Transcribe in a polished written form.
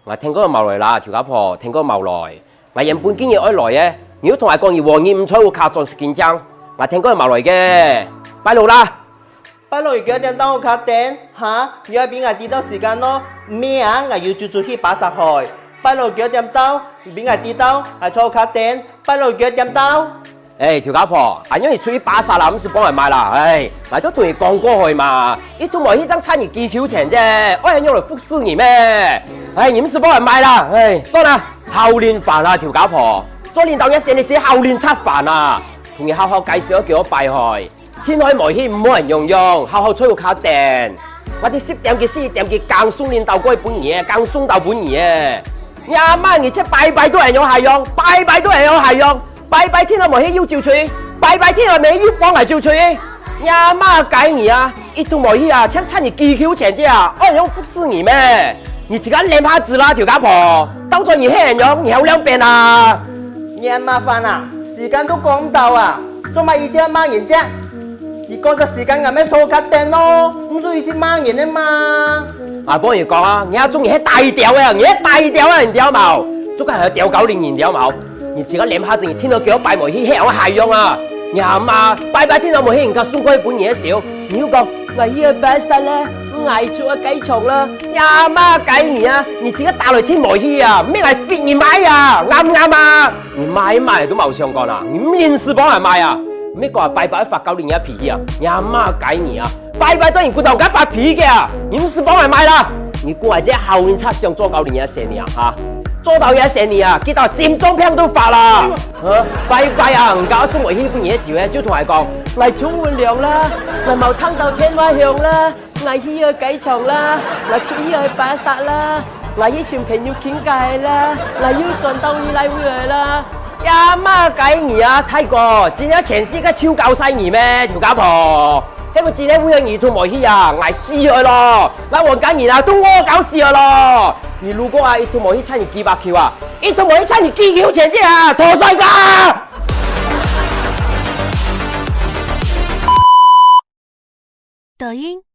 我聽嗰個冇來啦，條家婆聽嗰個冇來。我原本今日愛來嘅，如果同我講而黃燕唔睬我卡狀時間爭，我聽嗰個冇來嘅，拜路啦。拜六幾點到我卡店嚇？要俾我知道時間咯。咩啊？我要住去巴薩海。拜六幾點到？俾我知道，我坐卡店。拜六幾點到？條家婆，因為出去巴薩啦，唔是幫人買啦，我都同你講過去嘛。一做埋呢張餐業技巧錢啫，我係用嚟服侍你咩？你唔是幫人買啦，算啦，後年煩啦，條家婆，做領導一世你自己後年出煩啊，同你好好介紹叫我拜去。天海無險唔冇人用，好好吹個卡訂。我哋10點嘅4點嘅更送領導過去本嘢，更送到本嘢。你阿媽而且拜拜都係有效用，拜拜都係有效用。拜拜天海無險要照吹，拜拜天海未要幫嚟照吹。你阿媽解你啊，一度無險啊，請趁你技巧錢啫啊，我用服侍你咩？你自己練下字啦，條家婆，當作你黑人用，你有兩邊啊。你阿媽煩啊，時間都講到啊，做乜而家罵人啫？而嗰個時間咁樣坐卡店咯，唔需要去罵人啊嘛。幫你講啊，你阿中意喺大調啊，你喺大調啊，人屌毛，足夠係調9年人屌毛。你自己練下字，天到幾多拜無險，有係用啊！你阿媽拜拜天到無險，人家送過一本嘢少。你要講我要拜實啦，捱出個雞蟲啦，你阿媽計你啊！你自己打來天無險啊，咩係逼你買啊？啱唔啱啊？你買都冇相干啦，你面試幫人買啊？咩個拜拜發9年一皮啊？你阿媽計你啊！拜拜當然骨頭梗發皮嘅啊！你唔是幫人買啦？你估係即係後年測上做9年一成年啊？做到嘢成年啊，見到心中病都發啦！拜拜啊，唔搞送我呢本嘢照咧，就同我講，我充滿糧啦，我冇聽到天花響啦，我去去雞場啦，我出去去巴薩啦，我以前朋友傾偈啦，我要賺到你來回來啦。呀媽計你啊，泰國今日全世界超教晒你咩？條家婆，喺我自己會向兒童無去啊，捱死佢咯！嗱黃家兒啊，都我搞事咯！你如果一套無去參與幾百條啊，一套無去參與幾條錢啫啊，陀衰㗎！抖音。